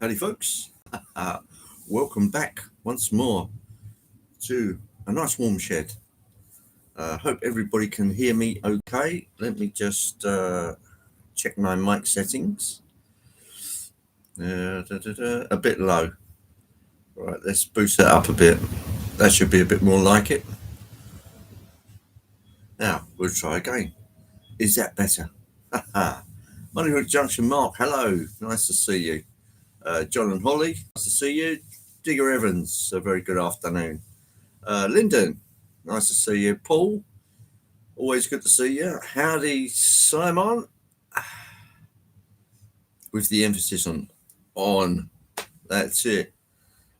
Howdy, folks. Welcome back once more to a nice warm shed. Hope everybody can hear me okay. Let me just check my mic settings. A bit low. Right, let's boost that up a bit. That should be a bit more like it. Now, we'll try again. Is that better? Moneyhood Junction Mark, hello. Nice to see you. John and Holly, nice to see you. Digger Evans, a very good afternoon. Lyndon, nice to see you. Paul, always good to see you. Howdy, Simon, with the emphasis on. That's it.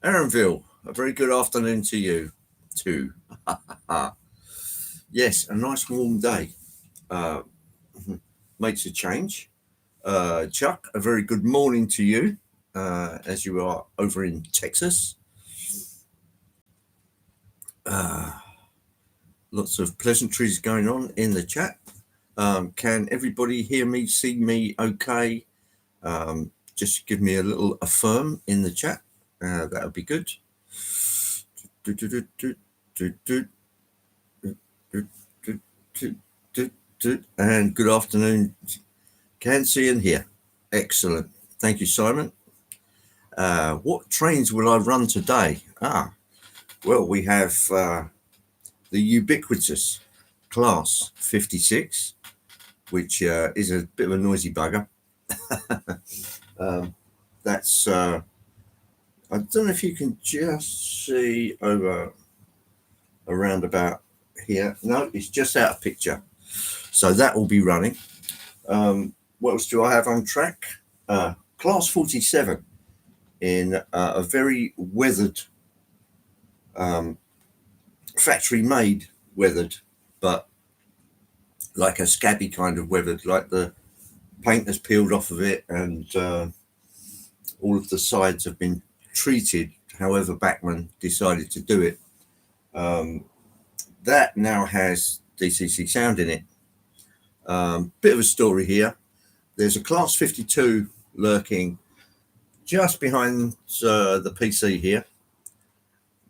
Aaronville, a very good afternoon to you too. Yes, a nice warm day. Makes a change. Chuck, a very good morning to you as you are over in Texas. Lots of pleasantries going on in the chat. Can everybody hear me, see me okay? Just give me a little affirm in the chat. That would be good. And good afternoon. Can see and hear. Excellent. Thank you, Simon. What trains will I run today? Well, we have the ubiquitous Class 56, which is a bit of a noisy bugger. That's, I don't know if you can just see over around about here. No, it's just out of picture. So that will be running. What else do I have on track? Class 47 in a very weathered, factory-made weathered, but like a scabby kind of weathered, like the paint has peeled off of it and all of the sides have been treated, however Bachmann decided to do it. That now has DCC sound in it. Bit of a story here. There's a Class 52 lurking just behind the PC here.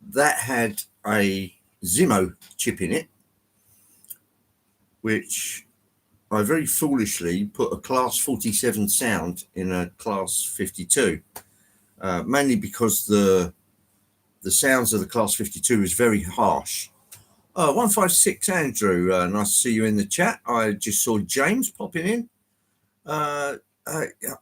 That had a Zimo chip in it, which I very foolishly put a Class 47 sound in a Class 52, mainly because the sounds of the Class 52 is very harsh. 156 Andrew, nice to see you in the chat. I just saw James popping in.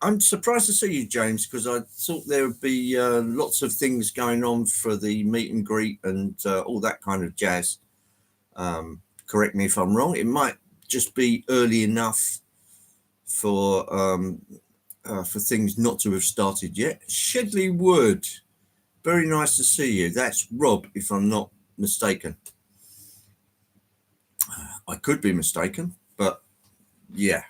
I'm surprised to see you, James, because I thought there would be lots of things going on for the meet and greet and all that kind of jazz. Correct me if I'm wrong. It might just be early enough for things not to have started yet. Shedley Wood, very nice to see you. That's Rob, if I'm not mistaken. I could be mistaken, but yeah.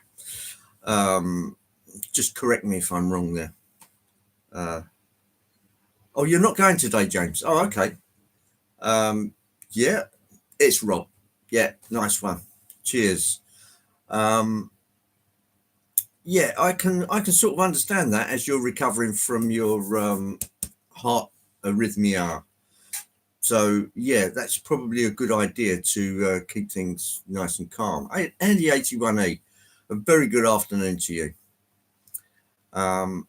Just correct me if I'm wrong there. Oh, you're not going today, James? Oh, okay. Yeah, it's Rob. Yeah, nice one. Cheers. Yeah, I can sort of understand that as you're recovering from your heart arrhythmia. So yeah, that's probably a good idea to keep things nice and calm. Andy 81E, a very good afternoon to you. The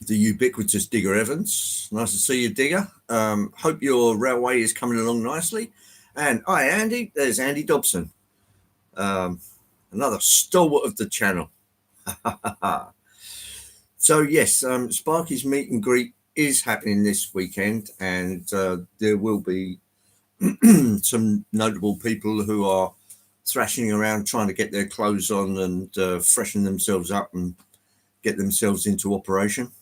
ubiquitous Digger Evans, nice to see you, Digger. Hope your railway is coming along nicely. And hi, Andy. There's Andy Dobson, another stalwart of the channel. So yes, Sparky's meet and greet is happening this weekend, and there will be some notable people who are thrashing around trying to get their clothes on and freshen themselves up and get themselves into operation.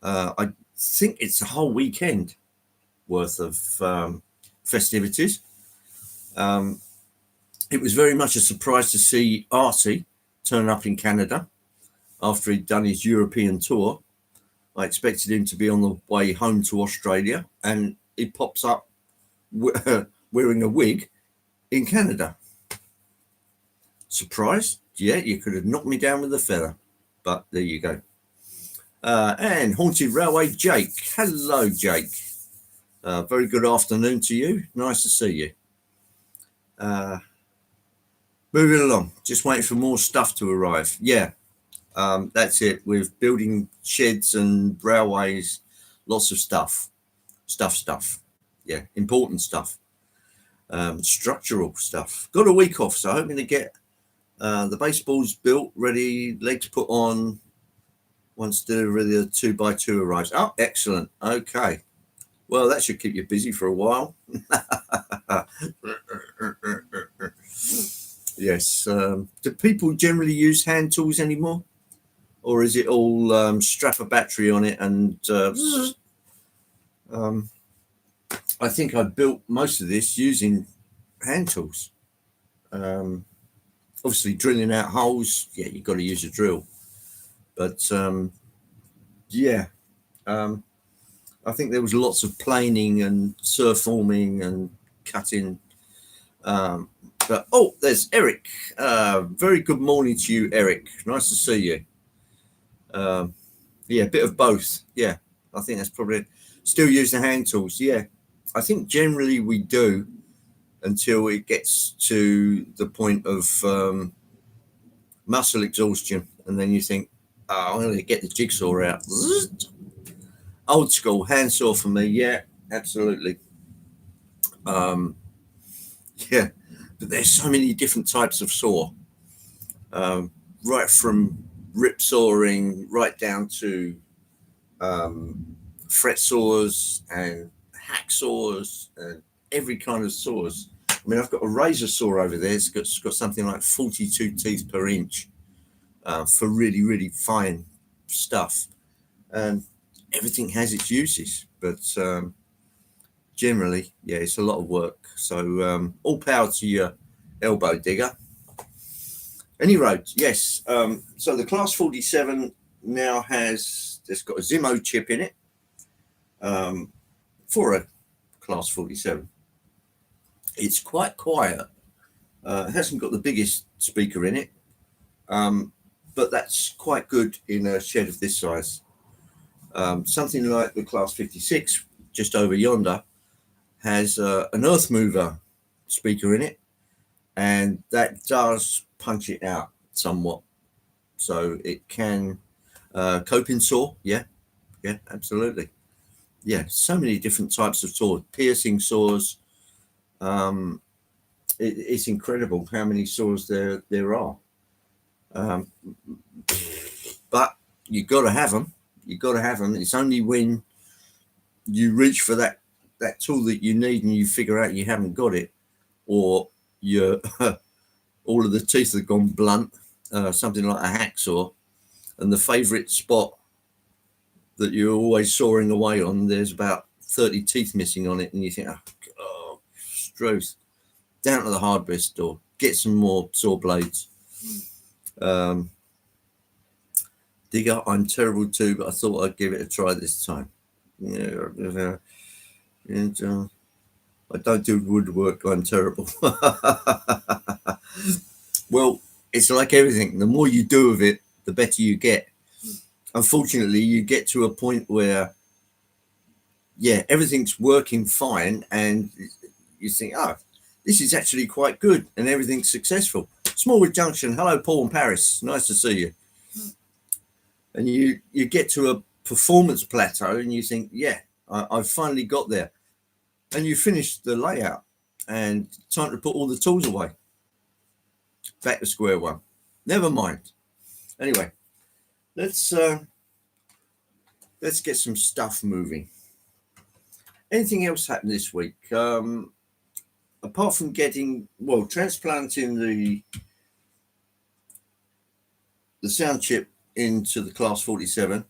I think it's a whole weekend worth of festivities. It was very much a surprise to see Artie turn up in Canada after he'd done his European tour. I expected him to be on the way home to Australia, and he pops up wearing a wig in Canada. Surprised? Yeah, you could have knocked me down with a feather, but there you go. And Haunted Railway Jake. Hello, Jake. Very good afternoon to you. Nice to see you. Moving along, just waiting for more stuff to arrive. Yeah, that's it. With building sheds and railways, lots of stuff. Yeah, important stuff. Structural stuff. Got a week off, so hoping to get the baseballs built, ready, legs put on once the 2x2 arrives. Oh, excellent. Okay. Well, that should keep you busy for a while. Yes. Do people generally use hand tools anymore? Or is it all strap a battery on it and I think I built most of this using hand tools. Obviously, drilling out holes, yeah, you've got to use a drill. But yeah, I think there was lots of planing and surf forming and cutting. But oh, there's Eric. Very good morning to you, Eric. Nice to see you. Yeah, a bit of both. Yeah, I think that's probably it. Still use the hand tools. Yeah, I think generally we do until it gets to the point of muscle exhaustion, and then you think, oh, I'm going to get the jigsaw out. Old school hand saw for me. Yeah, absolutely. Yeah, but there's so many different types of saw, right from rip sawing right down to fret saws and hack saws and every kind of saws. I mean, I've got a razor saw over there. It's got something like 42 teeth per inch for really, really fine stuff. And everything has its uses, but generally, yeah, it's a lot of work. So all power to your elbow digger. Any road, yes. So the Class 47 now it's got a Zimmo chip in it for a Class 47. It's quite quiet. It hasn't got the biggest speaker in it, but that's quite good in a shed of this size. Something like the Class 56, just over yonder, has an earth mover speaker in it, and that does punch it out somewhat. So it can coping saw, yeah, absolutely. Yeah, so many different types of saws, piercing saws. It's incredible how many saws there are. But you got to have them. You got to have them. It's only when you reach for that tool that you need and you figure out you haven't got it, or you're all of the teeth have gone blunt, something like a hacksaw, and the favourite spot that you're always sawing away on, there's about 30 teeth missing on it, and you think, oh, Struth, down to the hardware store, get some more saw blades. Digger, I'm terrible too, but I thought I'd give it a try this time. Yeah, and I don't do woodwork, I'm terrible. Well, it's like everything. The more you do of it, the better you get. Unfortunately, you get to a point where, yeah, everything's working fine, and you think, oh, this is actually quite good, and everything's successful. Smallwood Junction, hello, Paul and Paris. Nice to see you. And you get to a performance plateau, and you think, yeah, I've finally got there. And you finish the layout, and time to put all the tools away. Back to square one. Never mind. Anyway, let's get some stuff moving. Anything else happened this week? Apart from transplanting the sound chip into the Class 47.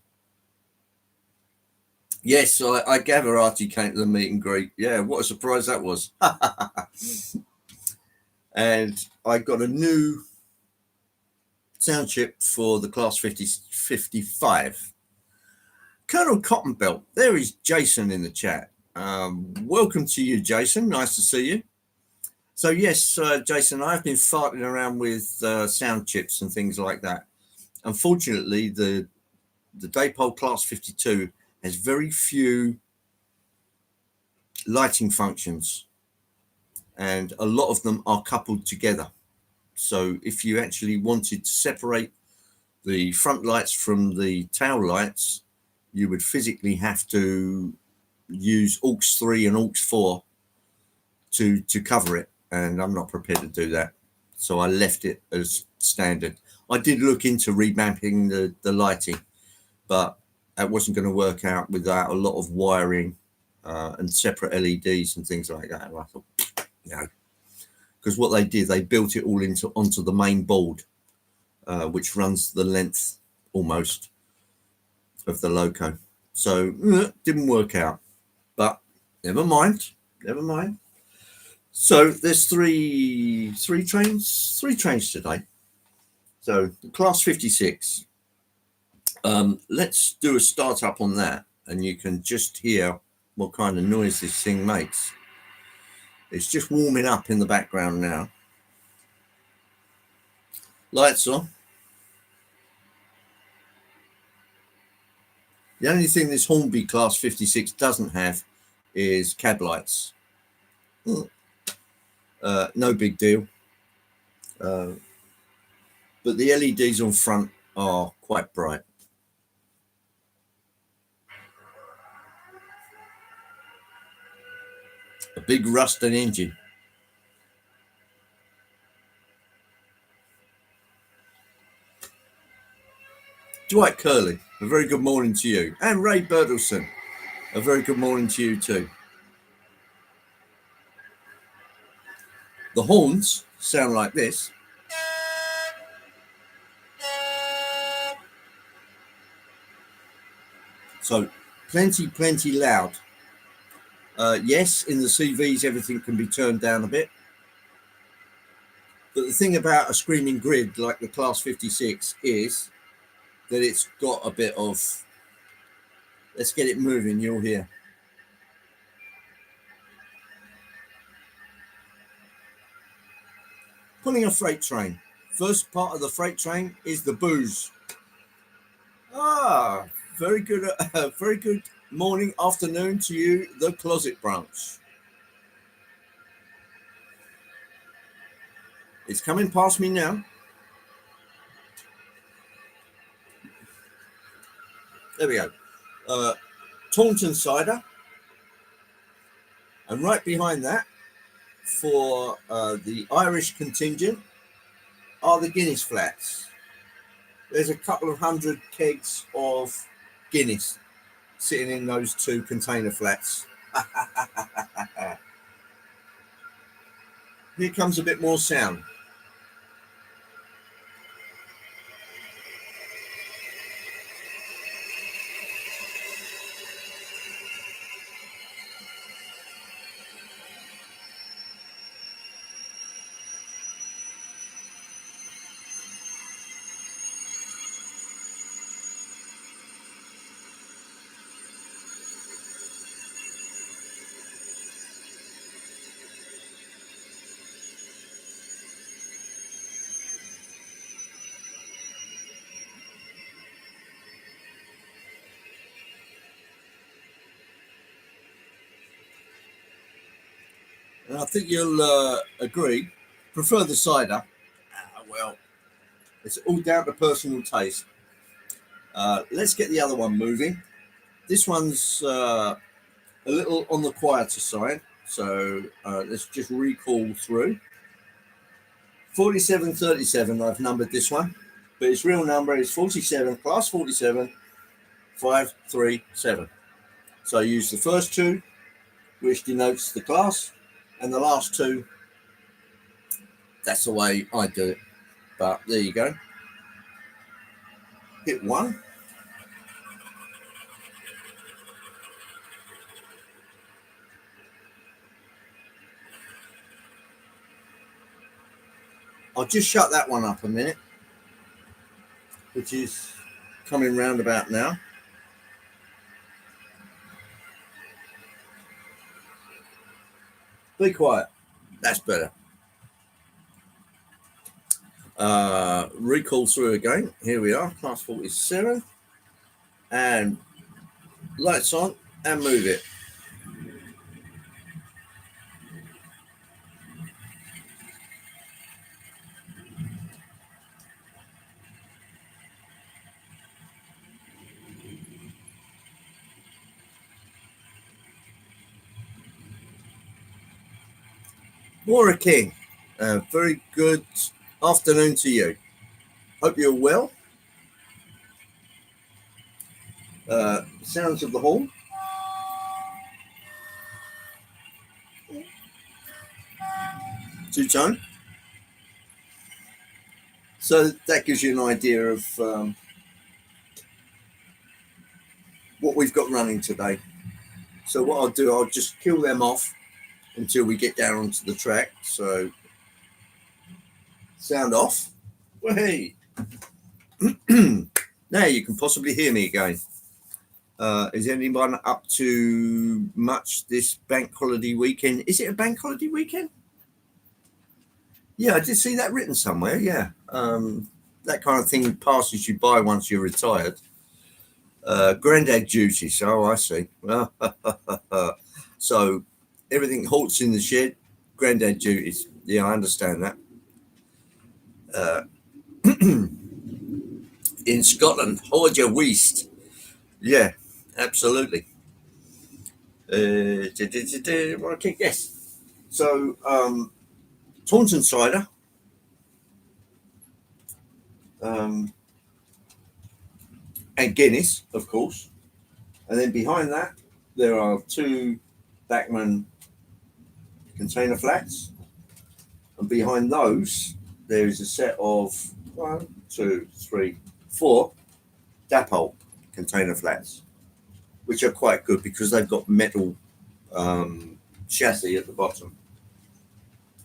Yes, I gather Artie came to the meet and greet. Yeah, what a surprise that was. And I got a new sound chip for the Class 55. Colonel Cottonbelt, there is Jason in the chat. Welcome to you, Jason. Nice to see you. So yes, Jason, I've been farting around with sound chips and things like that. Unfortunately, the the Daypole Class 52 has very few lighting functions, and a lot of them are coupled together. So if you actually wanted to separate the front lights from the tail lights, you would physically have to use aux 3 and aux 4 to cover it, and I'm not prepared to do that, so I left it as standard. I did look into revamping the lighting, but that wasn't going to work out without a lot of wiring and separate LEDs and things like that. And I thought, no, because what they did, they built it all onto the main board, which runs the length almost of the loco. So didn't work out, but never mind. So there's three trains today. So Class 56. Let's do a start up on that, and you can just hear what kind of noise this thing makes. It's just warming up in the background now. Lights on. The only thing this Hornby Class 56 doesn't have is cab lights. No big deal. But the LEDs on front are quite bright. A big rusted engine. Dwight Curley, a very good morning to you. And Ray Bertelson, a very good morning to you too. The horns sound like this. So plenty loud. Yes, in the CVs, everything can be turned down a bit. But the thing about a screaming grid like the Class 56 is that it's got a bit of, let's get it moving, you'll hear. Pulling a freight train. First part of the freight train is the booze. Very good morning, afternoon to you, the Closet Branch. It's coming past me now. There we go. Taunton Cider. And right behind that, for the Irish contingent, are the Guinness flats. There's a couple of hundred kegs of Guinness sitting in those two container flats. Here comes a bit more sound. And I think you'll agree, prefer the cider. Well, it's all down to personal taste. Let's get the other one moving. This one's a little on the quieter side, so let's just recall through. 4737, I've numbered this one, but its real number is 47, Class 47, 537. So I use the first two, which denotes the class, and the last two, that's the way I do it. But there you go. Hit one. I'll just shut that one up a minute, which is coming round about now. Be quiet. That's better. Recall through again. Here we are, Class 47. And lights on and move it. Maura King, very good afternoon to you. Hope you're well. Sounds of the horn. Two tone. So that gives you an idea of what we've got running today. So what I'll do, I'll just kill them off until we get down onto the track. So sound off. Well, hey. Now you can possibly hear me again. Is anyone up to much this bank holiday weekend? Is it a bank holiday weekend? Yeah, I did see that written somewhere. Yeah. That kind of thing passes you by once you're retired. Granddad duties. Oh, I see. So everything halts in the shed. Granddad duties. Yeah, I understand that. In Scotland, hold your waist. Yeah, absolutely. Okay, yes. So, Taunton cider. Um, and Guinness, of course. And then behind that, there are two Bachman container flats. And behind those, there is a set of one, two, three, four Dapol container flats, which are quite good because they've got metal chassis at the bottom.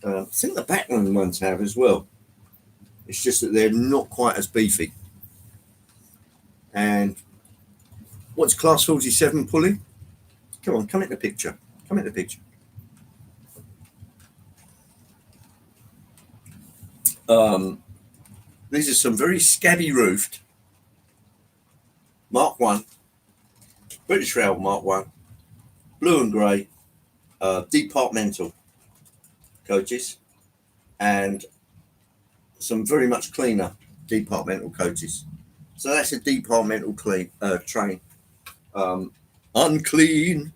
I think the Bachman ones have as well. It's just that they're not quite as beefy. And what's Class 47 pulling? Come on, come in the picture. Come in the picture. These are some very scabby roofed Mark 1, British Rail Mark 1, blue and grey, departmental coaches, and some very much cleaner departmental coaches. So that's a departmental train. Unclean.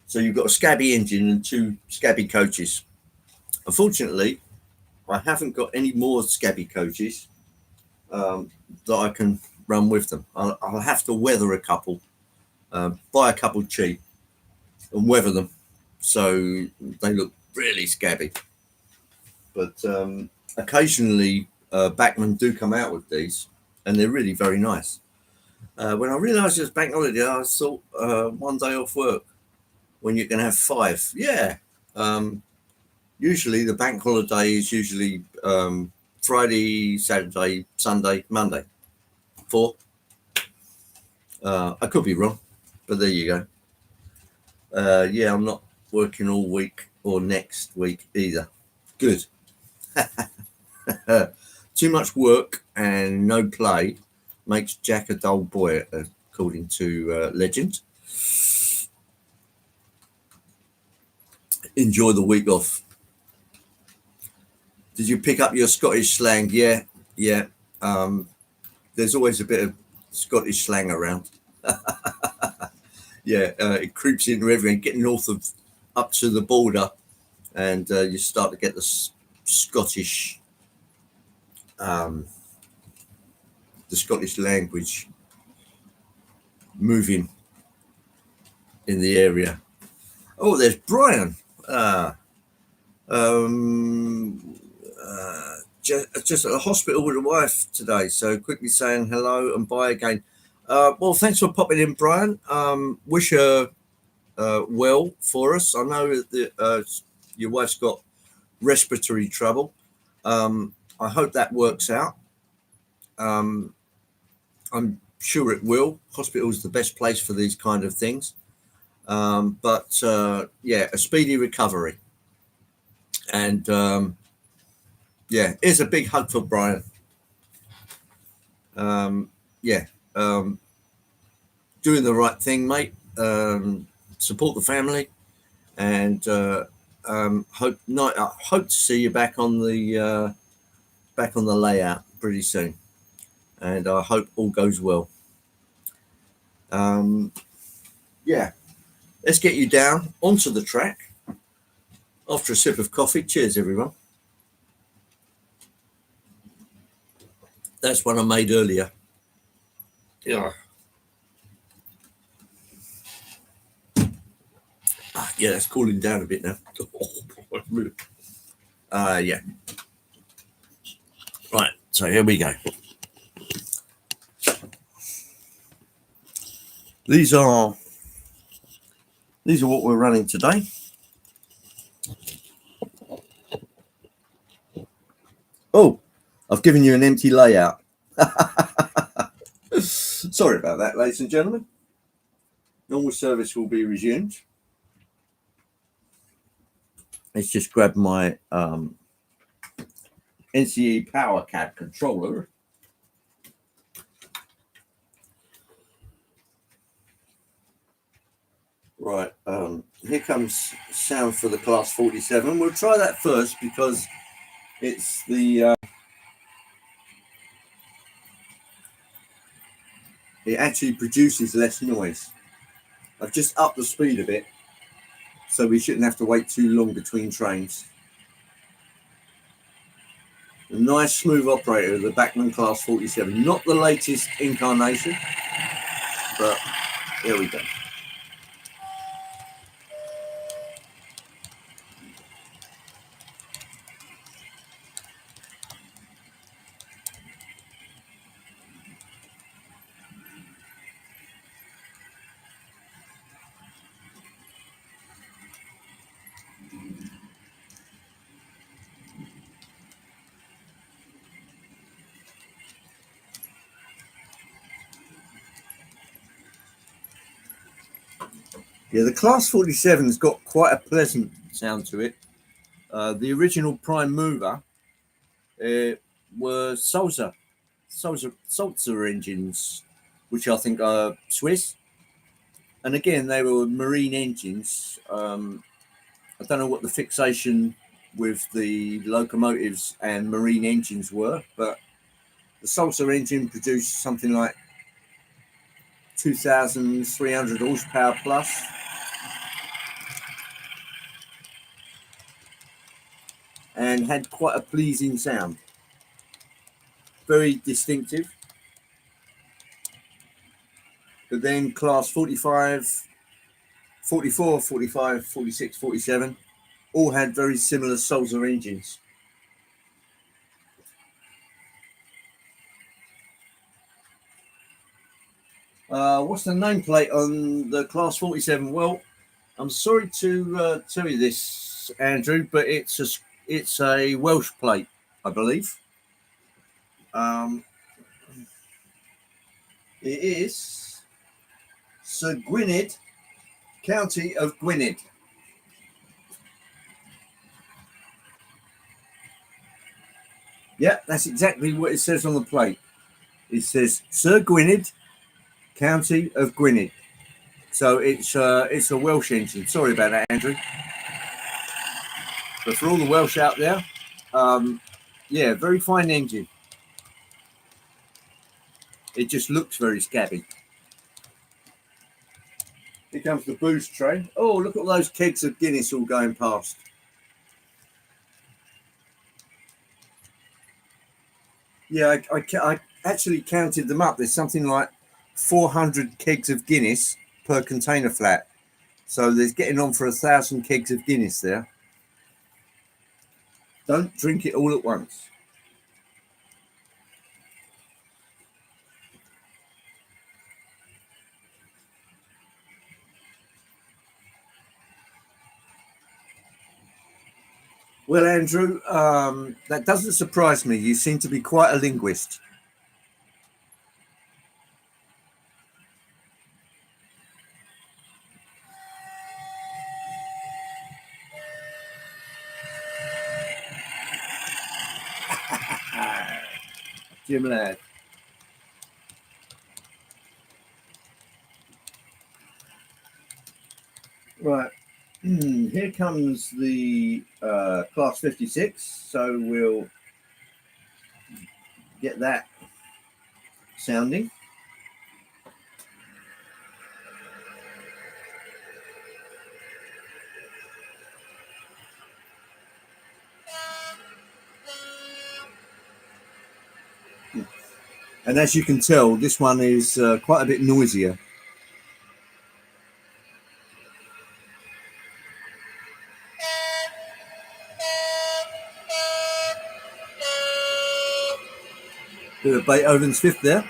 So you've got a scabby engine and two scabby coaches. Unfortunately, I haven't got any more scabby coaches that I can run with them. I'll have to weather a couple, buy a couple cheap, and weather them so they look really scabby. But occasionally, Bachman do come out with these, and they're really very nice. When I realised it was bank holiday, I thought one day off work when you can have five. Yeah. Usually the bank holiday is usually Friday, Saturday, Sunday, Monday. Four. I could be wrong, but there you go. Yeah, I'm not working all week or next week either. Good. Too much work and no play makes Jack a dull boy, according to legend. Enjoy the week off. Did you pick up your Scottish slang? Yeah, yeah. There's always a bit of Scottish slang around. Yeah, it creeps into everything. Get north of up to the border, and you start to get the Scottish, the Scottish language moving in the area. Oh, there's Brian. Just at the hospital with a wife today, so quickly saying hello and bye again. Well, thanks for popping in, Brian. Wish her well for us. I know that your wife's got respiratory trouble. I hope that works out. I'm sure it will. Hospital is the best place for these kind of things. But yeah, a speedy recovery. And yeah, here's a big hug for Brian. Yeah, doing the right thing, mate. Support the family, and hope to see you back on the layout pretty soon. And I hope all goes well. Yeah, let's get you down onto the track after a sip of coffee. Cheers, everyone. That's one I made earlier. Yeah. Yeah, that's cooling down a bit now. Yeah. Right, so here we go. These are what we're running today. Oh, I've given you an empty layout. Sorry about that, ladies and gentlemen. Normal service will be resumed. Let's just grab my NCE Power Cab controller. Right, here comes sound for the Class 47. We'll try that first because it's the it actually produces less noise. I've just upped the speed a bit, so we shouldn't have to wait too long between trains. A nice smooth operator of the Bachmann Class 47, not the latest incarnation, but here we go. Yeah, the Class 47's got quite a pleasant sound to it. The original prime mover were Sulzer engines, which I think are Swiss. And again, they were marine engines. I don't know what the fixation with the locomotives and marine engines were, but the Sulzer engine produced something like 2,300 horsepower plus. And had quite a pleasing sound. Very distinctive. But then class 45, 44, 45, 46, 47 all had very similar Sulzer engines. What's the nameplate on the Class 47? Well, I'm sorry to tell you this, Andrew, but it's a Welsh plate, I believe. It is Sir Gwynedd, County of Gwynedd. Yeah, that's exactly what it says on the plate. It says Sir Gwynedd, County of Gwynedd. So it's a Welsh engine. Sorry about that, Andrew. But for all the Welsh out there, yeah, very fine engine. It just looks very scabby. Here comes the boost train. Oh, look at those kegs of Guinness all going past. Yeah, I actually counted them up. There's something like 400 kegs of Guinness per container flat. So there's getting on for 1,000 kegs of Guinness there. Don't drink it all at once. Well, Andrew, that doesn't surprise me. You seem to be quite a linguist. Jim lad. Right, here comes the Class 56, so we'll get that sounding. And as you can tell, this one is quite a bit noisier. Bit of Beethoven's Fifth there.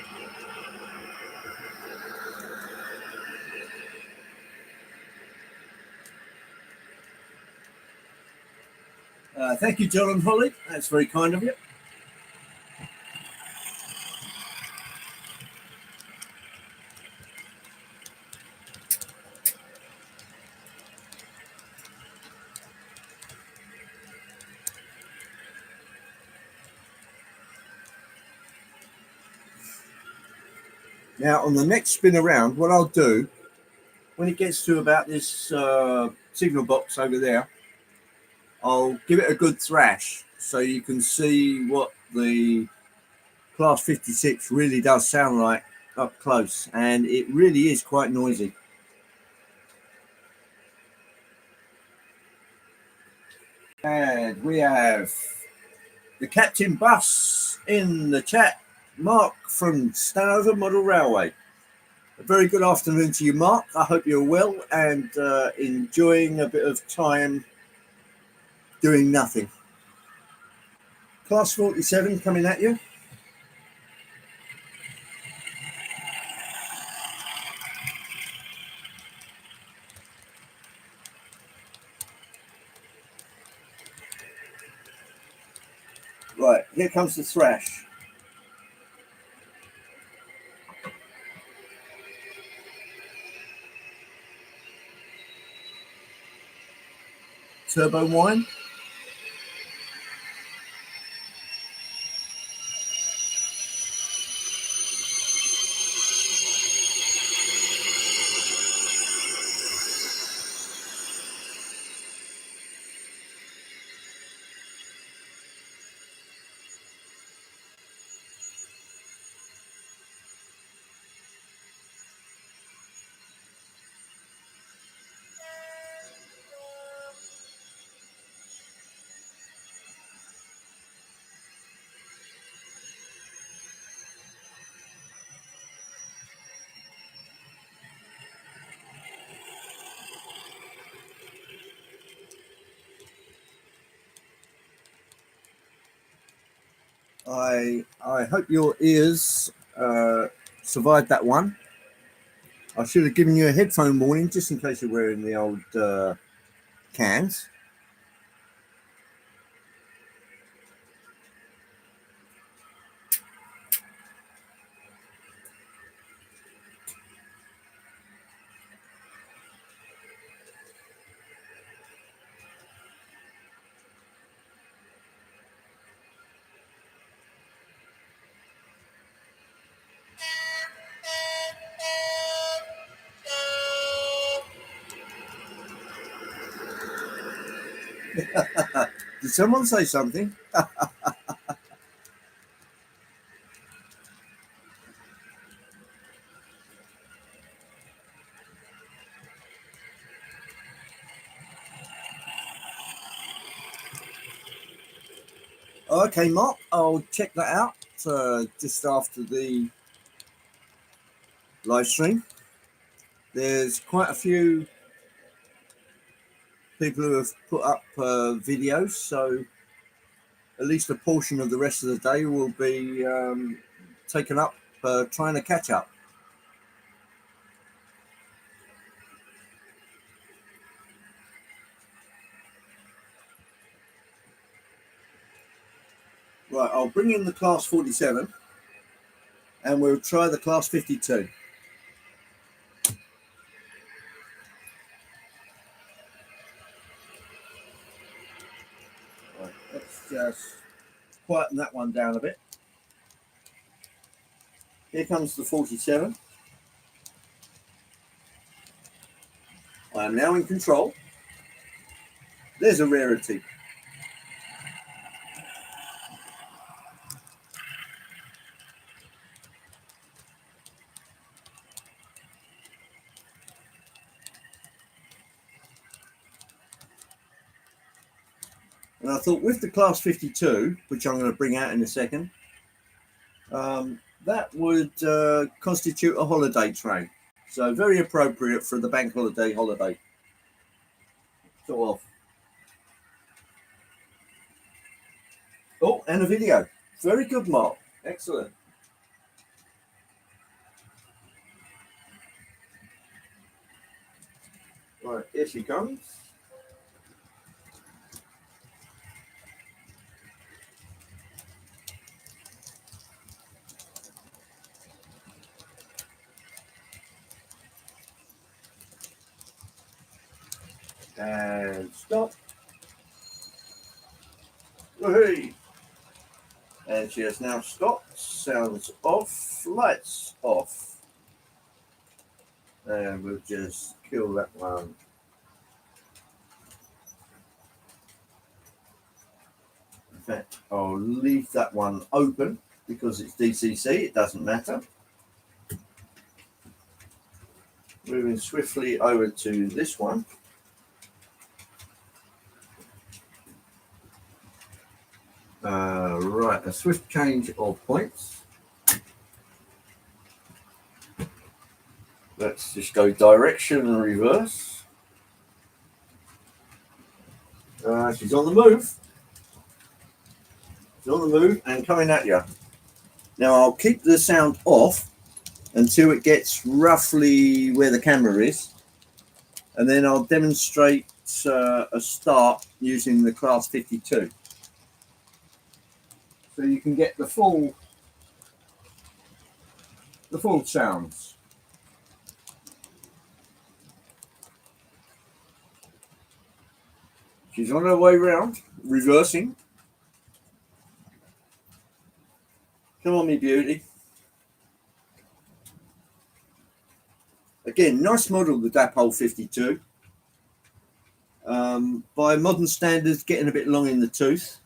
Thank you, John and Holly. That's very kind of you. Now, on the next spin around, what I'll do, when it gets to about this signal box over there, I'll give it a good thrash so you can see what the Class 56 really does sound like up close, and it really is quite noisy. And we have the Captain Bus in the chat, Mark from Stanover Model Railway. A very good afternoon to you, Mark. I hope you're well and enjoying a bit of time doing nothing. Class 47 coming at you. Right, here comes the thrash. Turbo whine. I hope your ears survived that one. I should have given you a headphone warning just in case you're wearing the old cans. Did someone say something? Okay, Mark, I'll check that out just after the live stream. There's quite a few people who have put up videos, so at least a portion of the rest of the day will be taken up trying to catch up. Right, I'll bring in the Class 47 and we'll try the Class 52. Right, let's just quieten that one down a bit. Here comes the 47. I am now in control. There's a rarity. And I thought with the Class 52, which I'm going to bring out in a second, that would constitute a holiday train. So very appropriate for the bank holiday. Sort of. Oh, and a video. Very good, Mark. Excellent. Right, here she comes. And stop. Woohoo! And she has now stopped. Sounds off. Lights off. And we'll just kill that one. In fact, I'll leave that one open because it's DCC. It doesn't matter. Moving swiftly over to this one. Right, a swift change of points. Let's just go direction and reverse. She's on the move. She's on the move and coming at you. Now I'll keep the sound off until it gets roughly where the camera is. And then I'll demonstrate a start using the Class 52. So you can get the full sounds. She's on her way round, reversing. Come on, me beauty. Again, nice model, the Dapol 52. By modern standards, getting a bit long in the tooth.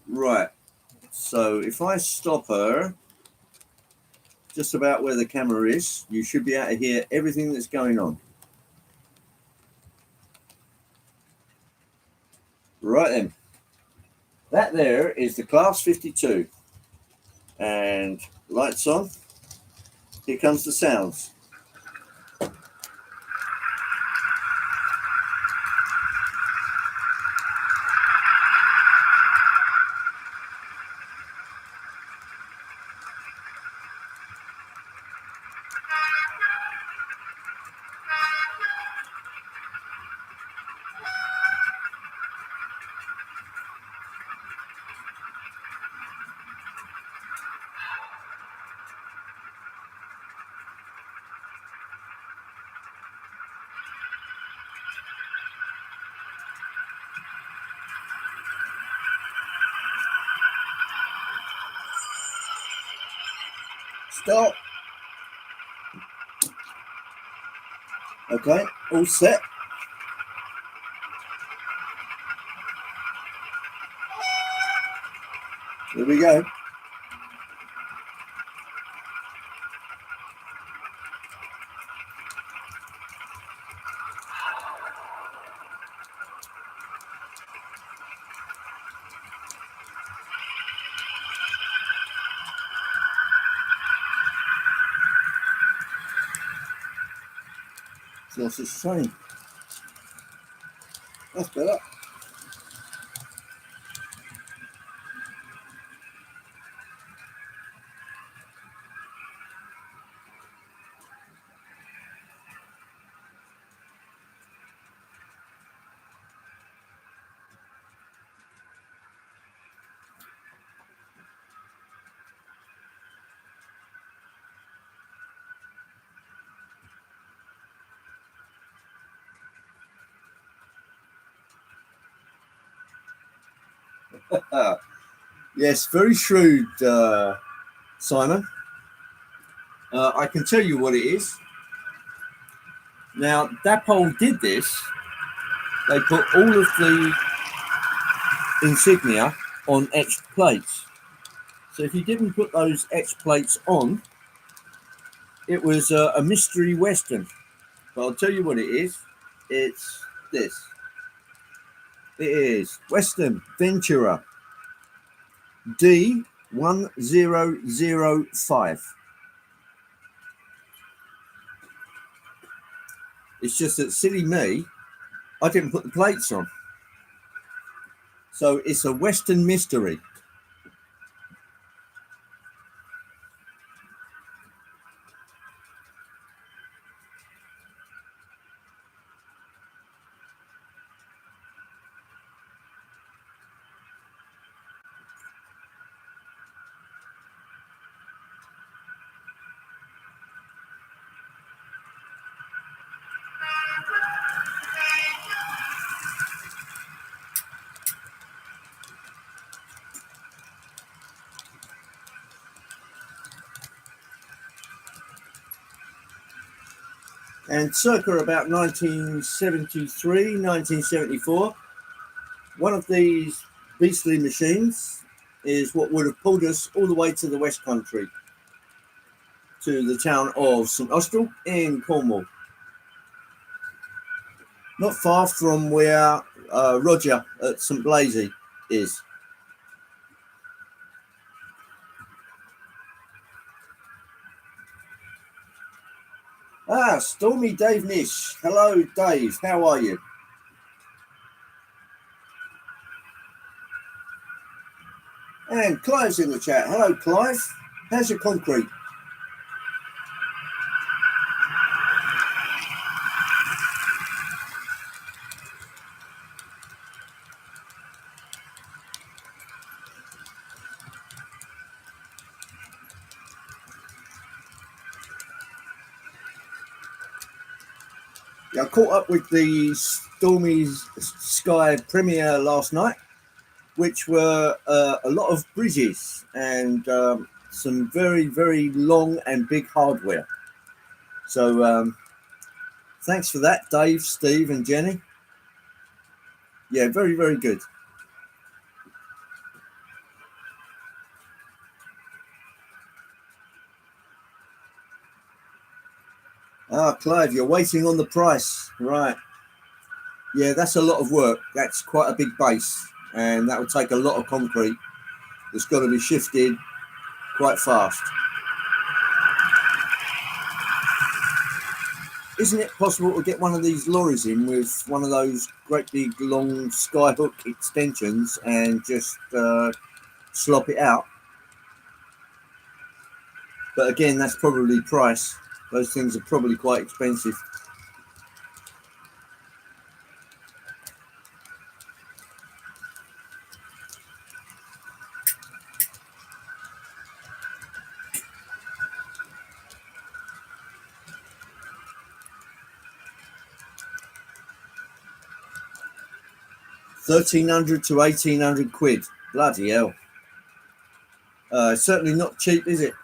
Right, so if I stop her just about where the camera is, you should be able to hear everything that's going on. Right then, that there is the Class 52. And lights on, here comes the sounds. Stop. Okay, all set. Here we go. It's the same. That's better. Yes, very shrewd, Simon. I can tell you what it is. Now, Dapol did this. They put all of the insignia on etched plates. So if you didn't put those etched plates on, it was a mystery Western. But I'll tell you what it is. It's this. It is Western Ventura D1005. It's just that silly me, I didn't put the plates on. So it's a Western mystery. And circa about 1973, 1974, one of these beastly machines is what would have pulled us all the way to the West Country, to the town of St Austell in Cornwall. Not far from where Roger at St Blasey is. Stormy Dave Nish. Hello, Dave. How are you? And Clive's in the chat. Hello, Clive. How's your concrete? Yeah, I caught up with the Stormy Sky premiere last night, which were a lot of bridges and some very, very long and big hardware. So thanks for that, Dave, Steve, and Jenny. Yeah, very, very good. Clive, you're waiting on the price. Right. Yeah, that's a lot of work. That's quite a big base, and that will take a lot of concrete that's got to be shifted quite fast. Isn't it possible to get one of these lorries in with one of those great big long skyhook extensions and just slop it out? But again, that's probably price. Those things are probably quite expensive. £1,300 to £1,800. Bloody hell. Certainly not cheap, is it?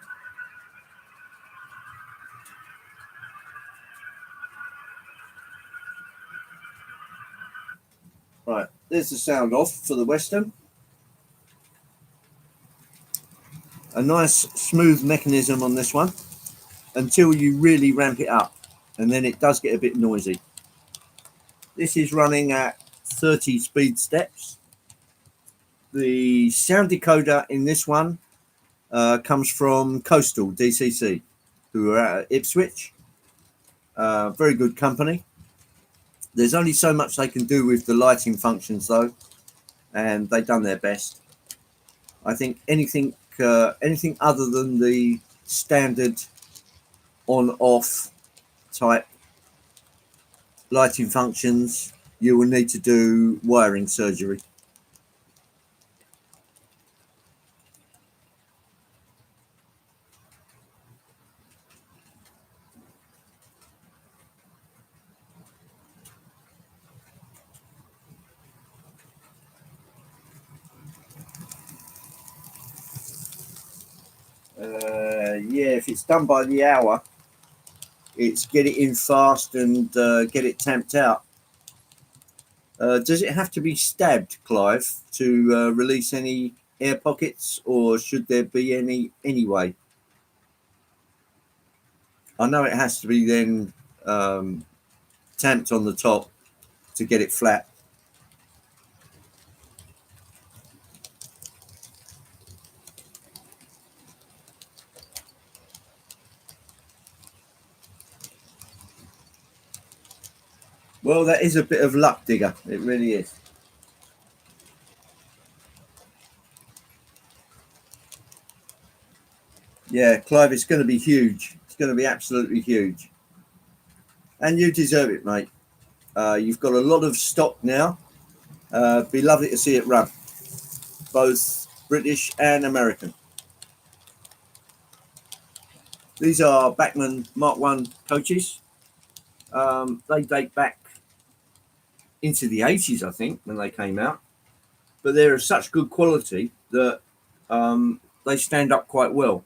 Right, there's the sound off for the Western. A nice smooth mechanism on this one until you really ramp it up, and then it does get a bit noisy. This is running at 30 speed steps. The sound decoder in this one comes from Coastal DCC, who are at Ipswich. Very good company. There's only so much they can do with the lighting functions, though, and they've done their best. I think anything other than the standard on-off type lighting functions, you will need to do wiring surgery. Yeah, if it's done by the hour, it's get it in fast and get it tamped out. Does it have to be stabbed, Clive, to release any air pockets, or should there be any anyway? I know it has to be then tamped on the top to get it flat. Well, that is a bit of luck, Digger. It really is. Yeah, Clive, it's going to be huge. It's going to be absolutely huge. And you deserve it, mate. You've got a lot of stock now. Be lovely to see it run, both British and American. These are Bachmann Mark 1 coaches. They date back into the 80s, I think, when they came out. But they're of such good quality that they stand up quite well.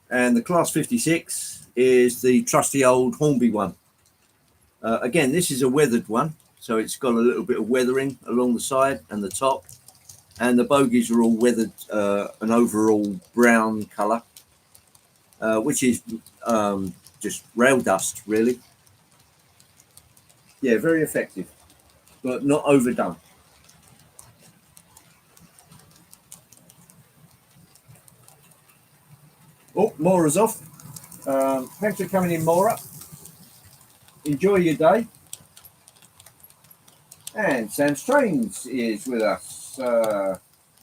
And the Class 56 is the trusty old Hornby one. Again, this is a weathered one, so it's got a little bit of weathering along the side and the top. And the bogies are all weathered an overall brown colour, which is just rail dust, really. Yeah, very effective, but not overdone. Oh, Maura's off. Thanks for coming in, Maura. Enjoy your day. And Sam's Trains is with us.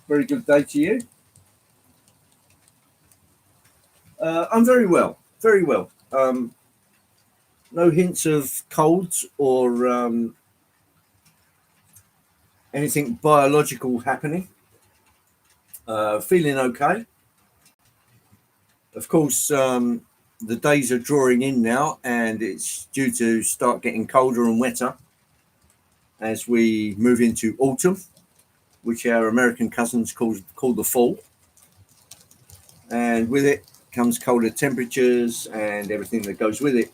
Very good day to you. I'm very well, very well. No hints of colds or anything biological happening. Feeling okay. Of course, the days are drawing in now, and it's due to start getting colder and wetter as we move into autumn, which our American cousins call the fall. And with it comes colder temperatures and everything that goes with it,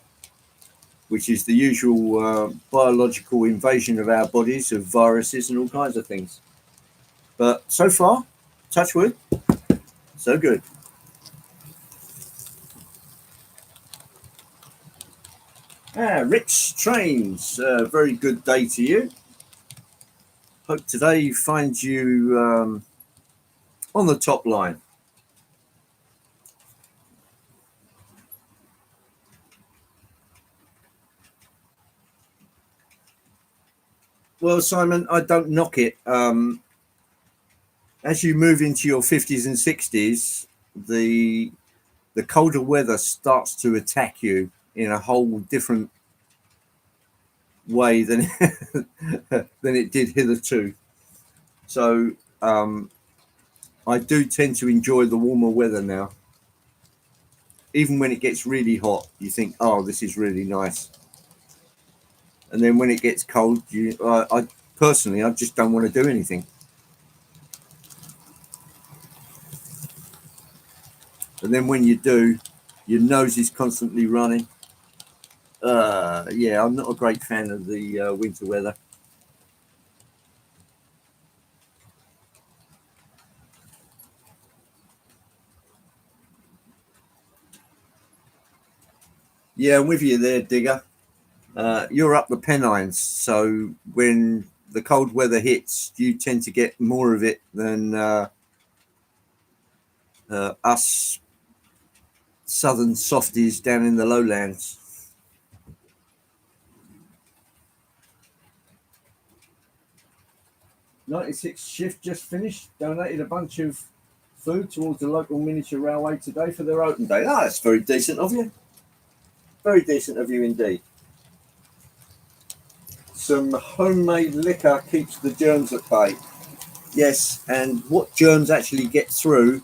which is the usual biological invasion of our bodies of viruses and all kinds of things. But so far, touch wood, so good. Rich Trains, very good day to you. Hope today finds you on the top line. Well, Simon, I don't knock it. As you move into your 50s and 60s, the colder weather starts to attack you in a whole different way than than it did hitherto. So I do tend to enjoy the warmer weather now. Even when it gets really hot, you think, "Oh, this is really nice." And then when it gets cold, I personally, I just don't want to do anything. And then when you do, your nose is constantly running. Yeah, I'm not a great fan of the winter weather. Yeah, I'm with you there, Digger. You're up the Pennines, so when the cold weather hits, you tend to get more of it than us southern softies down in the lowlands. 96 shift just finished. Donated a bunch of food towards the local miniature railway today for their open day. Ah, that's very decent of you. Very decent of you indeed. Some homemade liquor keeps the germs at bay. Yes, and what germs actually get through,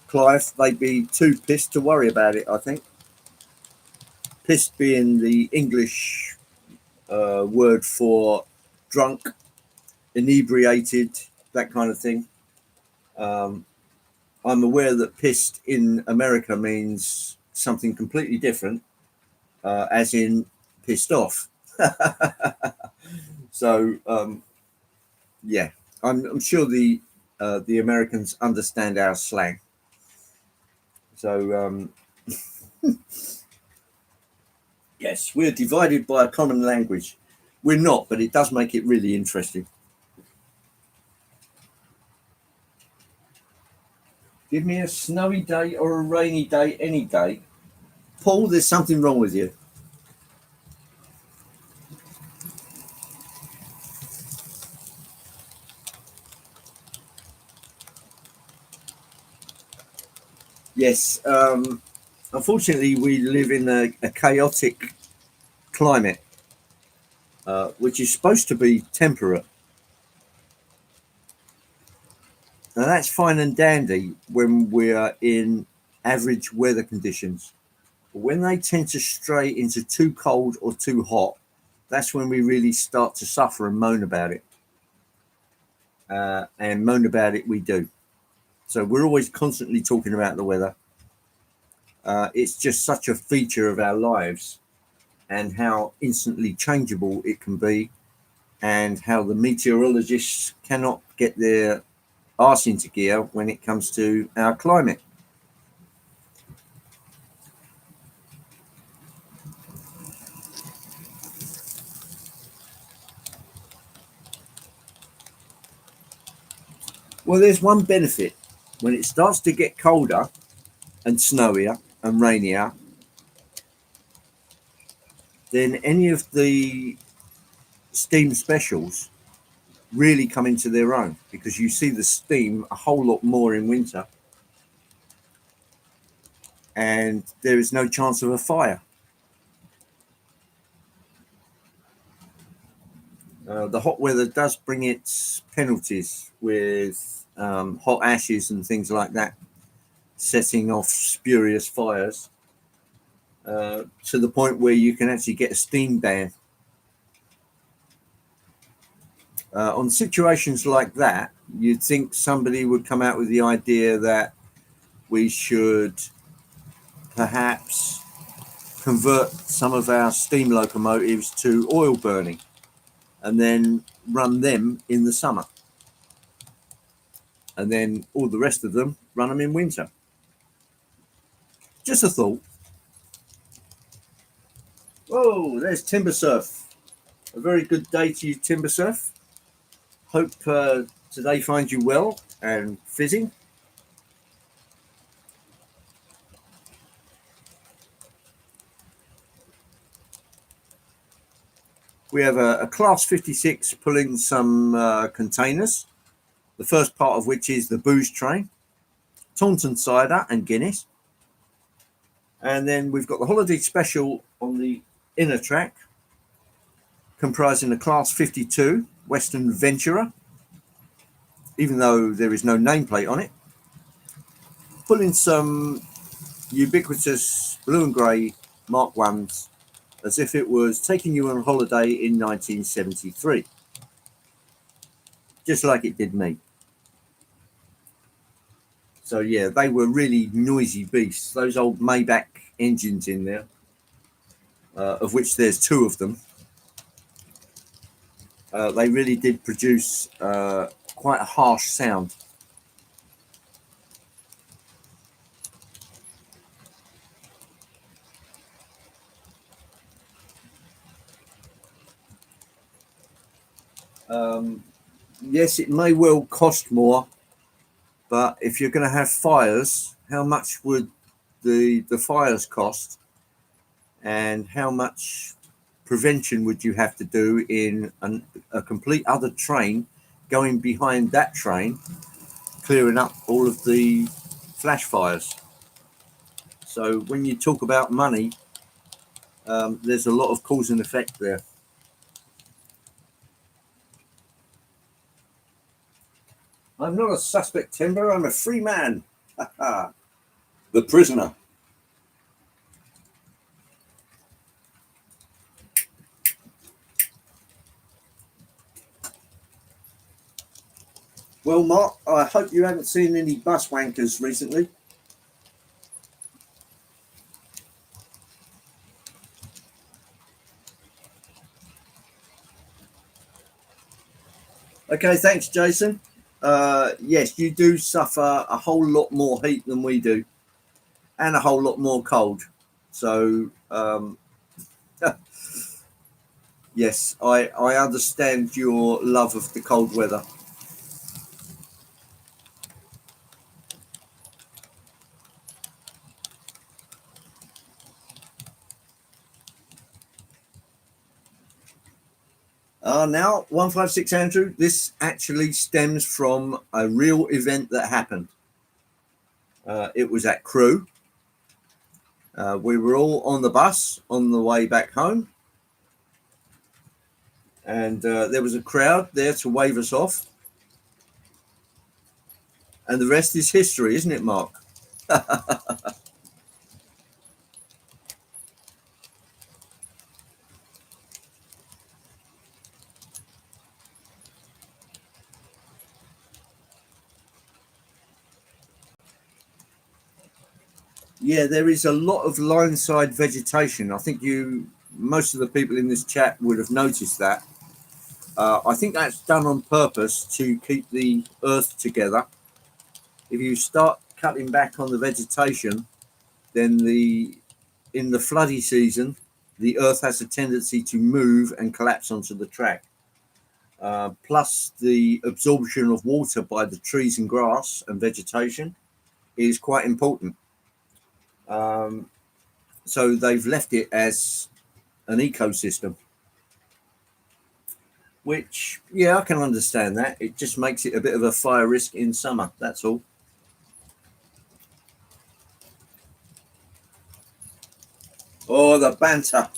Clive, they'd be too pissed to worry about it, I think. Pissed being the English word for drunk, inebriated, that kind of thing. Um, I'm aware that pissed in America means something completely different, as in pissed off. So yeah, I'm sure the Americans understand our slang. So yes, we're divided by a common language. We're not, but it does make it really interesting. Give me a snowy day or a rainy day any day. Paul, there's something wrong with you. Yes, unfortunately, we live in a chaotic climate, which is supposed to be temperate. Now, that's fine and dandy when we're in average weather conditions. But when they tend to stray into too cold or too hot, that's when we really start to suffer and moan about it. And moan about it we do. So we're always constantly talking about the weather. It's just such a feature of our lives and how instantly changeable it can be, and how the meteorologists cannot get their arse into gear when it comes to our climate. Well, there's one benefit. When it starts to get colder and snowier and rainier, then any of the steam specials really come into their own, because you see the steam a whole lot more in winter, and there is no chance of a fire. The hot weather does bring its penalties with hot ashes and things like that, setting off spurious fires, to the point where you can actually get a steam ban. On situations like that, you'd think somebody would come out with the idea that we should perhaps convert some of our steam locomotives to oil burning and then run them in the summer, and then all the rest of them run them in winter. Just a thought. Whoa, there's Timber Surf. A very good day to you, Timber Surf. Hope today finds you well and fizzing. We have a Class 56 pulling some containers, the first part of which is the booze train, Taunton cider and Guinness. And then we've got the holiday special on the inner track, comprising the Class 52 Western Venturer, even though there is no nameplate on it, pulling some ubiquitous blue and grey Mark 1s as if it was taking you on holiday in 1973, just like it did me. So yeah, they were really noisy beasts. Those old Maybach engines in there, of which there's two of them, they really did produce quite a harsh sound. Um, yes, it may well cost more, but if you're going to have fires, how much would the fires cost, and how much prevention would you have to do in a complete other train going behind that train, clearing up all of the flash fires? So when you talk about money, there's a lot of cause and effect there. I'm not a suspect, Timber. I'm a free man. The prisoner. Well, Mark, I hope you haven't seen any bus wankers recently. Okay, thanks, Jason. Yes, you do suffer a whole lot more heat than we do, and a whole lot more cold. So, yes, I understand your love of the cold weather. Now, 156 Andrew, this actually stems from a real event that happened. It was at Crewe. We were all on the bus on the way back home, and there was a crowd there to wave us off. And the rest is history, isn't it, Mark? Yeah, there is a lot of line-side vegetation. I think most of the people in this chat would have noticed that. I think that's done on purpose to keep the earth together. If you start cutting back on the vegetation, then in the floody season, the earth has a tendency to move and collapse onto the track. Plus, the absorption of water by the trees and grass and vegetation is quite important. Um, so they've left it as an ecosystem, which, yeah, I can understand that. It just makes it a bit of a fire risk in summer. That's all. Oh, the banter.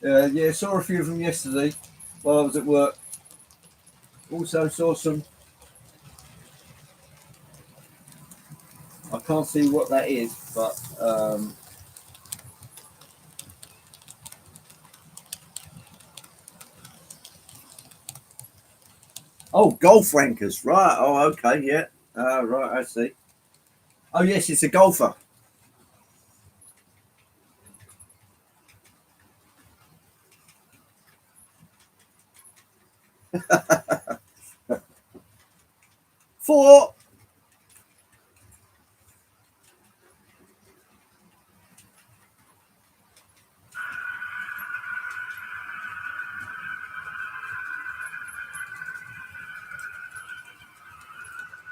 Yeah, saw a few of them yesterday while I was at work. Also saw some. I can't see what that is, but oh, golf rankers, right? Oh, okay, yeah. Right, I see. Oh, yes, it's a golfer. Four.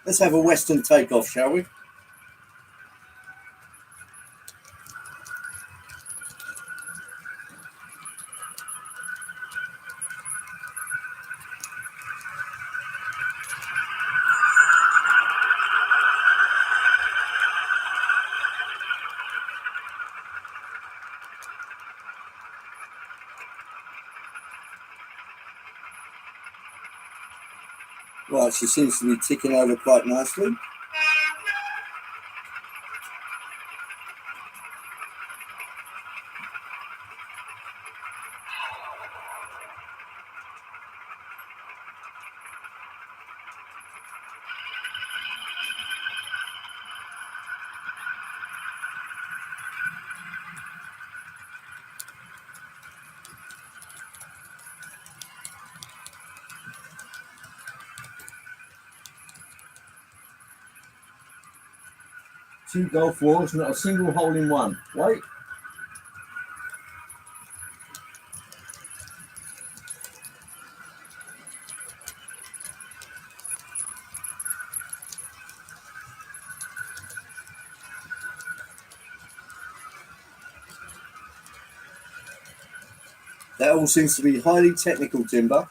Let's have a Western takeoff, shall we? Right, she seems to be ticking over quite nicely. Two golf balls, not a single hole in one. Wait. That all seems to be highly technical, Timber.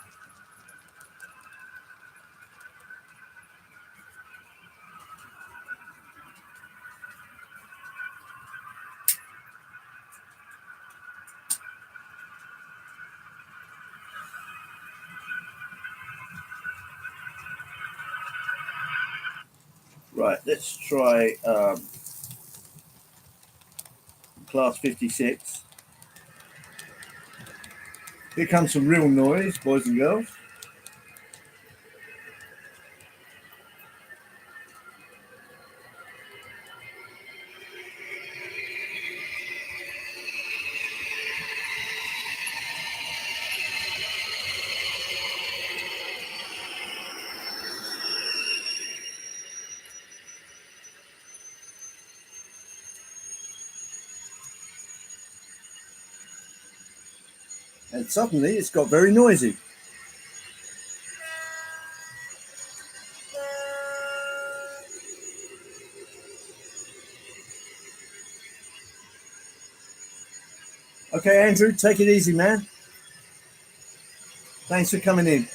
Right, let's try class 56. Here comes some real noise, boys and girls. And suddenly it's got very noisy. Okay, Andrew, take it easy, man. Thanks for coming in.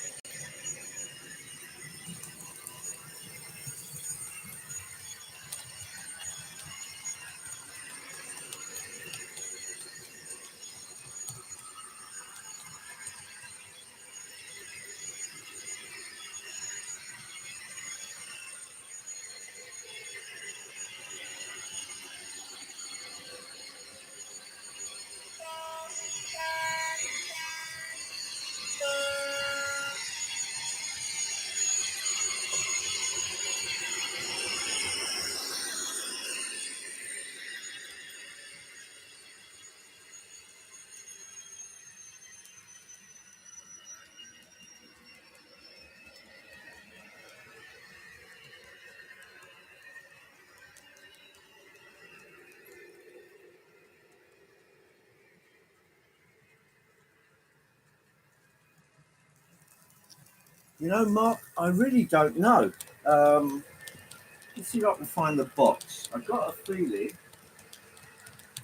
You know, Mark, I really don't know. Let's see if I can find the box. I've got a feeling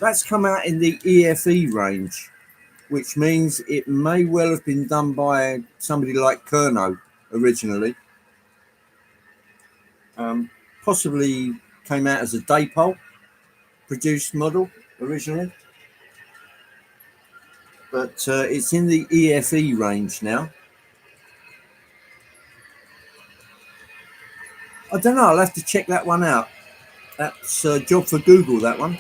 that's come out in the EFE range, which means it may well have been done by somebody like Kerno originally. Possibly came out as a Daypole produced model originally. But it's in the EFE range now. I don't know. I'll have to check that one out. That's a job for Google, that one.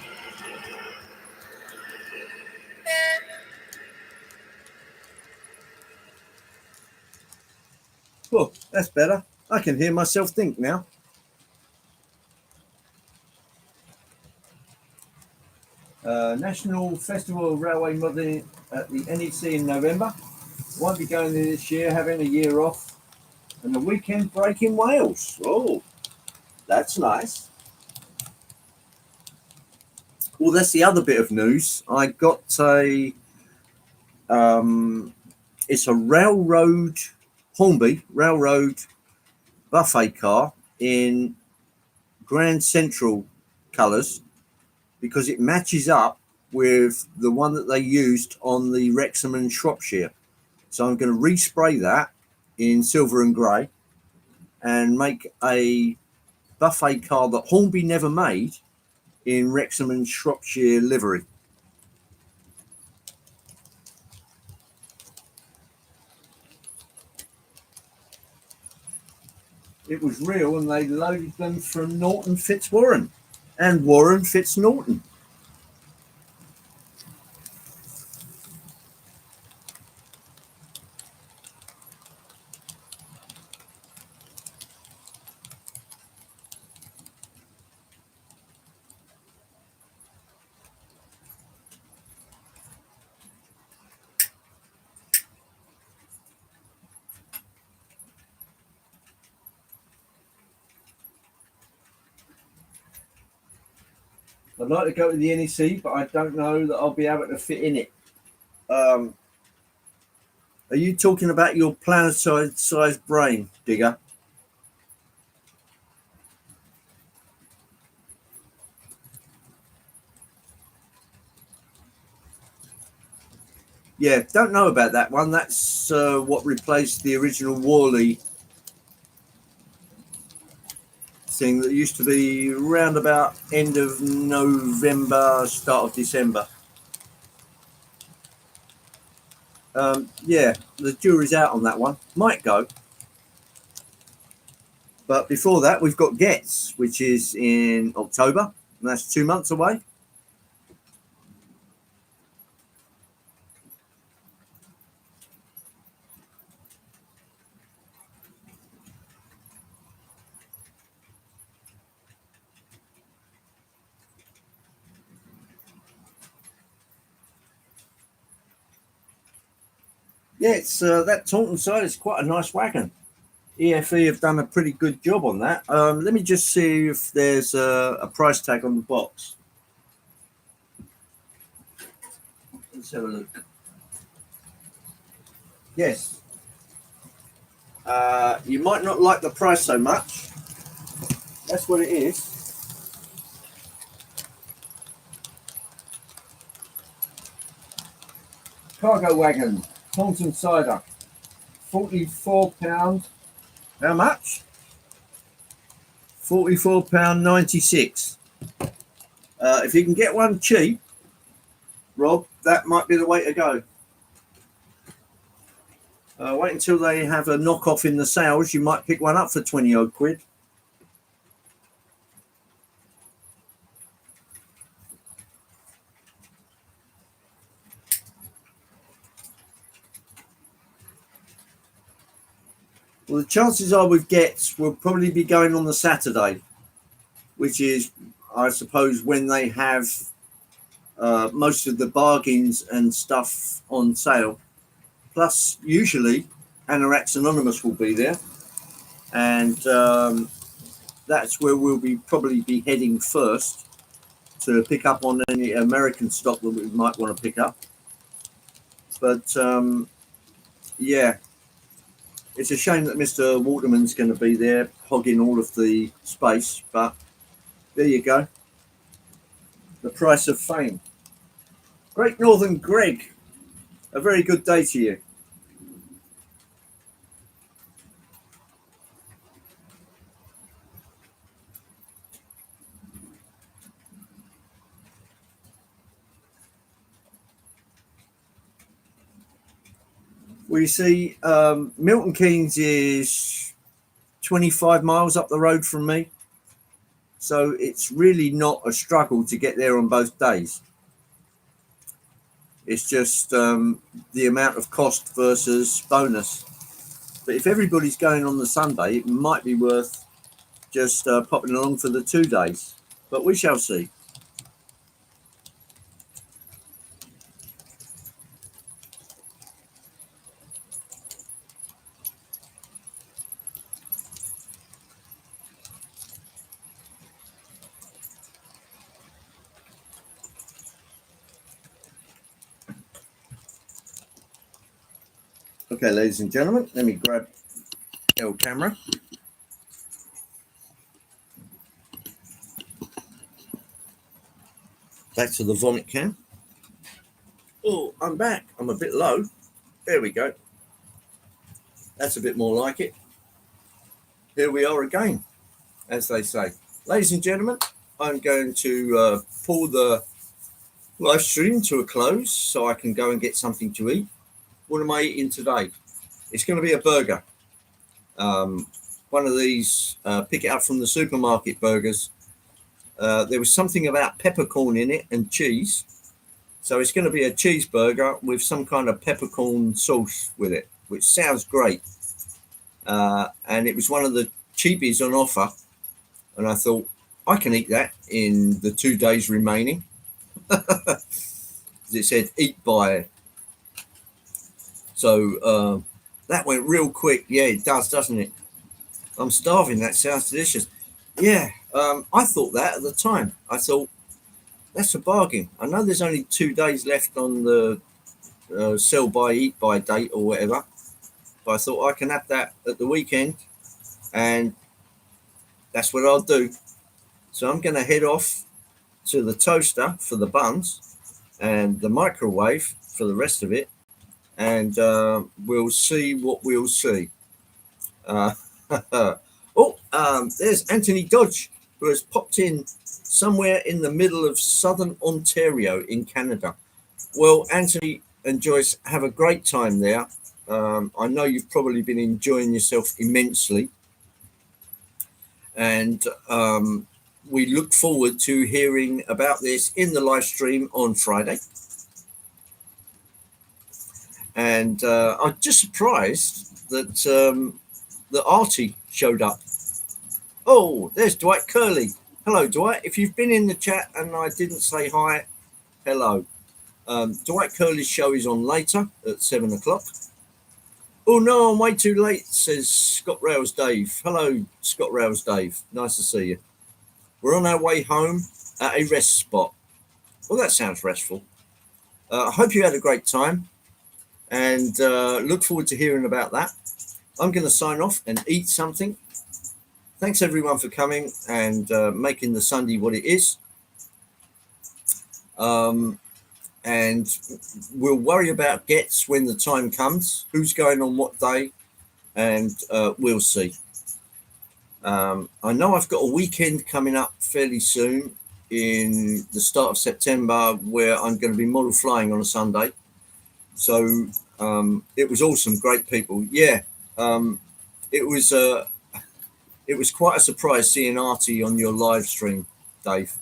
Oh, that's better. I can hear myself think now. National Festival of Railway Modelling at the NEC in November. Won't be going there this year, having a year off. And a weekend break in Wales. Oh, that's nice. Well, that's the other bit of news. I got it's a Hornby Railroad buffet car in Grand Central colours because it matches up with the one that they used on the Wrexham and Shropshire. So I'm going to respray that in silver and grey and make a buffet car that Hornby never made in Wrexham and Shropshire livery. It was real, and they loaded them from Norton Fitzwarren and Warren Fitz-Norton. I'd like to go to the NEC, but I don't know that I'll be able to fit in it. Are you talking about your planet-sized brain, Digger? Yeah, don't know about that one. That's what replaced the original Worley thing that used to be round about end of November, start of December. Yeah, the jury's out on that one. Might go. But before that, we've got Getz, which is in October. And that's 2 months away. Yeah, it's that Taunton side is quite a nice wagon. EFE have done a pretty good job on that. Let me just see if there's a price tag on the box. Let's have a look. Yes. You might not like the price so much. That's what it is. Cargo wagon, Taunton cider, £44. How much? £44.96. If you can get one cheap, Rob, that might be the way to go. Wait until they have a knockoff in the sales. You might pick one up for 20 odd quid. Well, the chances are with Gets will probably be going on the Saturday, which is, I suppose, when they have most of the bargains and stuff on sale. Plus, usually, Anorax Anonymous will be there, and that's where we'll be probably be heading first to pick up on any American stock that we might want to pick up. But yeah, it's a shame that Mr. Waterman's going to be there hogging all of the space, but there you go. The price of fame. Great Northern Greg, a very good day to you. We see Milton Keynes is 25 miles up the road from me. So it's really not a struggle to get there on both days. It's just the amount of cost versus bonus. But if everybody's going on the Sunday, it might be worth just popping along for the 2 days. But we shall see. Okay, ladies and gentlemen, let me grab the camera. Back to the vomit can. Oh, I'm back. I'm a bit low. There we go. That's a bit more like it. Here we are again, as they say. Ladies and gentlemen, I'm going to pull the live stream to a close so I can go and get something to eat. What am I eating today? It's going to be a burger. One of these pick it up from the supermarket burgers. There was something about peppercorn in it and cheese. So it's going to be a cheeseburger with some kind of peppercorn sauce with it, which sounds great. And it was one of the cheapies on offer. And I thought, I can eat that in the 2 days remaining. It said, eat by. So that went real quick. Yeah, it does, doesn't it? I'm starving. That sounds delicious. Yeah, I thought that at the time. I thought, that's a bargain. I know there's only 2 days left on the sell by, eat by date or whatever. But I thought I can have that at the weekend. And that's what I'll do. So I'm going to head off to the toaster for the buns and the microwave for the rest of it. And we'll see what we'll see. There's Anthony Dodge, who has popped in somewhere in the middle of southern Ontario in Canada. Well, Anthony and Joyce, have a great time there. I know you've probably been enjoying yourself immensely. And we look forward to hearing about this in the live stream on Friday. And I'm just surprised that Artie showed up. Oh, there's Dwight Curley. Hello, Dwight. If you've been in the chat and I didn't say hi, hello. Dwight Curley's show is on later at 7 o'clock. Oh no, I'm way too late, says Scott Rails Dave. Hello, Scott Rails Dave. Nice to see you. We're on our way home at a rest spot. Well, that sounds restful. I hope you had a great time and look forward to hearing about that. I'm going to sign off and eat something. Thanks everyone for coming and making the Sunday what it is. And we'll worry about gets when the time comes, who's going on what day, and we'll see. I know I've got a weekend coming up fairly soon in the start of September where I'm going to be model flying on a Sunday. So it was awesome, great people. Yeah, it was quite a surprise seeing Artie on your live stream, Dave,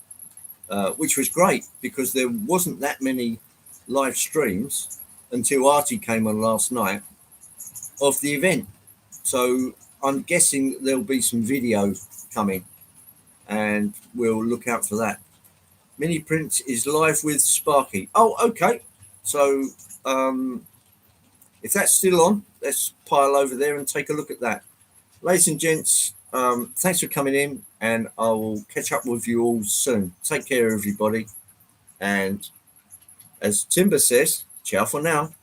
which was great because there wasn't that many live streams until Artie came on last night of the event. So I'm guessing there'll be some video coming and we'll look out for that. Mini Prince is live with Sparky. Oh, okay. So if that's still on, let's pile over there and take a look at that. Ladies and gents, thanks for coming in and I will catch up with you all soon. Take care, everybody. And as Timber says, ciao for now.